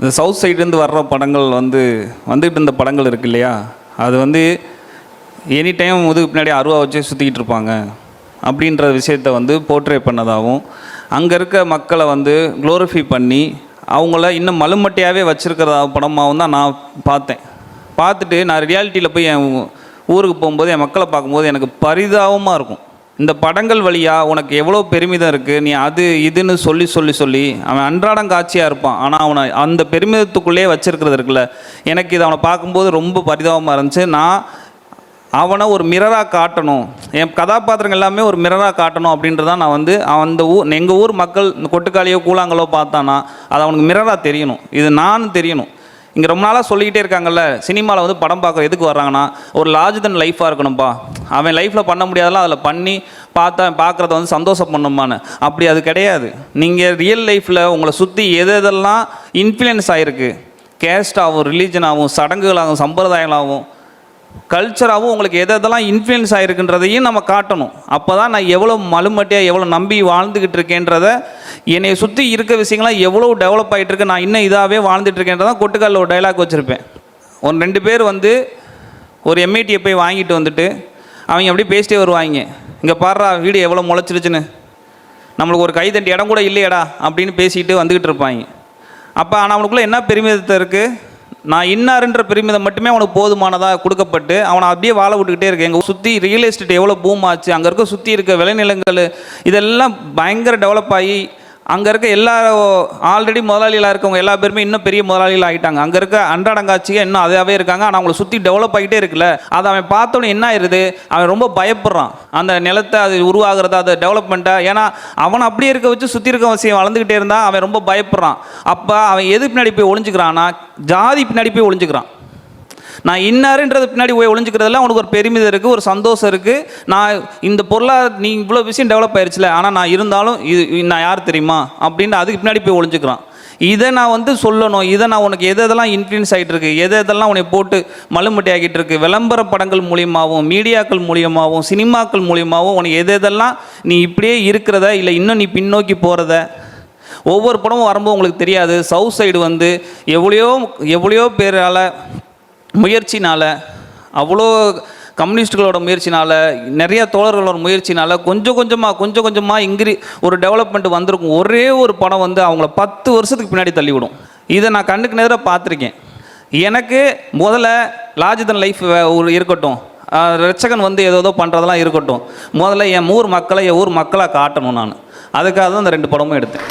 இந்த சவுத் சைட்லேருந்து வர்ற படங்கள் வந்துட்டு இருந்த படங்கள் இருக்கு இல்லையா, அது எனி டைம் முதுகு பின்னாடி அருவா வச்சு சுற்றிக்கிட்டு இருப்பாங்க அப்படின்ற விஷயத்தை போர்ட்ரே பண்ணதாகவும், அங்கே இருக்க மக்களை க்ளோரிஃபை பண்ணி அவங்கள இன்னும் மலுமட்டையாகவே வச்சுருக்கிறதா படமாகவும் தான் நான் பார்த்தேன். பார்த்துட்டு நான் ரியாலிட்டியில் போய் என் ஊருக்கு போகும்போது என் மக்களை பார்க்கும்போது எனக்கு பரிதாபமாக இருக்கும். இந்த படங்கள் வழியாக உனக்கு எவ்வளோ பெருமிதம் இருக்குது, நீ அது இதுன்னு சொல்லி அவன் அன்றாடம் காட்சியாக இருப்பான். ஆனால் அவனை அந்த பெருமிதத்துக்குள்ளேயே வச்சுருக்கிறது இருக்குல்ல, எனக்கு இது அவனை பார்க்கும்போது ரொம்ப பரிதாபமாக இருந்துச்சு. நான் அவனை ஒரு மிரராக காட்டணும், என் கதாபாத்திரங்கள் எல்லாமே ஒரு மிரராக காட்டணும் அப்படின்றதான் நான் அந்த எங்கள் ஊர் மக்கள் இந்த கொட்டுக்காளியோ கூழாங்கலோ பார்த்தானா அது அவனுக்கு மிரராக தெரியணும், இது நான் தெரியணும். இங்கே ரொம்ப நாளாக சொல்லிக்கிட்டே இருக்காங்கல்ல, சினிமாவில் படம் பார்க்க எதுக்கு வர்றாங்கன்னா ஒரு லார்ஜ் தென் லைஃபாக இருக்கணும்ப்பா, அவன் லைஃப்பில் பண்ண முடியாதெல்லாம் அதில் பண்ணி பார்க்குறத சந்தோஷம் பண்ணுமான்னு. அப்படி அது கிடையாது. நீங்கள் ரியல் லைஃப்பில் உங்களை சுற்றி எதெல்லாம் இன்ஃப்ளூயன்ஸ் ஆகிருக்கு, கேஸ்டாகவும் ரிலீஜனாகவும் சடங்குகளாகவும் சம்பிரதாயங்களாகவும் கல்ச்சராகவும் உங்களுக்கு எதெல்லாம் இன்ஃப்ளூயன்ஸ் ஆகிருக்குன்றதையும் நம்ம காட்டணும். அப்போ தான் நான் எவ்வளோ மலுமட்டியாக எவ்வளோ நம்பி வாழ்ந்துக்கிட்டு இருக்கேன்றத, என்னை சுற்றி இருக்க விஷயங்கள்லாம் எவ்வளோ டெவலப் ஆகிட்டு இருக்கு, நான் இன்னும் இதாகவே வாழ்ந்துட்டுருக்கேன்றதான் கொட்டுக்காலில் ஒரு டைலாக் வச்சுருப்பேன். ஒரு 2 பேர் ஒரு எம்ஐடியை போய் வாங்கிட்டு அவங்க அப்படியே பேசிட்டே வருவாங்க, இங்கே பாடுறா வீடு எவ்வளோ முளைச்சிருச்சுன்னு, நம்மளுக்கு ஒரு கைதண்டி இடம் கூட இல்லையடா அப்படின்னு பேசிட்டு வந்துக்கிட்டு இருப்பாங்க. அப்போ ஆனால் அவனுக்குள்ளே என்ன பெருமிதத்தை இருக்குது, நான் இன்னாருன்ற பெருமிதம் மட்டுமே அவனுக்கு போதுமானதாக கொடுக்கப்பட்டு அவனை அப்படியே வாழ விட்டுக்கிட்டே இருக்கு. எங்கள் சுற்றி ரியல் எஸ்டேட் எவ்வளோ பூம் ஆச்சு, அங்கே இருக்க சுற்றி இருக்க விளைநிலங்கள் இதெல்லாம் பயங்கர டெவலப் ஆகி அங்கே இருக்க எல்லா ஆல்ரெடி முதலாளிகளாக இருக்கவங்க எல்லா பேருமே இன்னும் பெரிய முதலாளிகள் ஆகிட்டாங்க. அங்கே இருக்க அன்றாடங்காட்சியாக இன்னும் அதாவே இருக்காங்க. ஆனால் அவங்கள சுற்றி டெவலப் ஆகிட்டே இருக்குல்ல, அதை அவன் பார்த்தோன்னே என்ன ஆயிடுது, அவன் ரொம்ப பயப்படுறான் அந்த நிலத்தை அது உருவாகிறத அதை டெவலப்மெண்ட்டை. ஏன்னா அவனை அப்படியே இருக்க வச்சு சுற்றி இருக்க விஷயம் வளர்ந்துக்கிட்டே இருந்தால் அவன் ரொம்ப பயப்படுறான். அப்போ அவன் எது பின்னாடி போய் ஒளிஞ்சுக்கிறான்னா ஜாதி பின்னாடி போய் ஒளிஞ்சுக்கிறான். நான் இன்னாருன்றது பின்னாடி போய் ஒளிஞ்சிக்கிறதுல அவனுக்கு ஒரு பெருமிதம் இருக்குது, ஒரு சந்தோஷம் இருக்குது. நான் இந்த நீ இவ்வளோ விஷயம் டெவலப் ஆயிடுச்சுல, ஆனால் நான் இருந்தாலும் நான் யார் தெரியுமா அப்படின்னு அதுக்கு பின்னாடி போய் ஒளிஞ்சுக்கிறான். இதை நான் சொல்லணும், இதை நான் உனக்கு எதெல்லாம் இன்ஃப்ளூயன்ஸ் ஆகிட்டு இருக்கு, எதெல்லாம் உன்னை போட்டு மலுமட்டி ஆகிட்டு இருக்கு, விளம்பர படங்கள் மூலியமாகவும் மீடியாக்கள் மூலியமாகவும் சினிமாக்கள் மூலியமாகவும் உனக்கு எதெல்லாம் நீ இப்படியே இருக்கிறத இல்லை இன்னும் நீ பின்னோக்கி போகிறத ஒவ்வொரு படமும் வரும்போது உங்களுக்கு தெரியாது. சவுத் சைடு எவ்வளையோ பேரால் முயற்சினால், அவ்வளோ கம்யூனிஸ்டுகளோட முயற்சினால், நிறைய தோழர்களோட முயற்சினால் கொஞ்சம் கொஞ்சமாக ஒரு டெவலப்மெண்ட் வந்திருக்கும். ஒரே ஒரு படம் அவங்கள 10 வருஷத்துக்கு பின்னாடி தள்ளிவிடும். இதை நான் கண்ணுக்கு நேராக பார்த்துருக்கேன். எனக்கு முதல்ல லார்ஜ் தென் லைஃப் இருக்கட்டும், ரட்சகன் ஏதோ பண்ணுறதெல்லாம் இருக்கட்டும், முதல்ல என் ஊர் மக்களாக காட்டணும். நான் அதுக்காக தான் அந்த 2 படமும் எடுத்தேன்.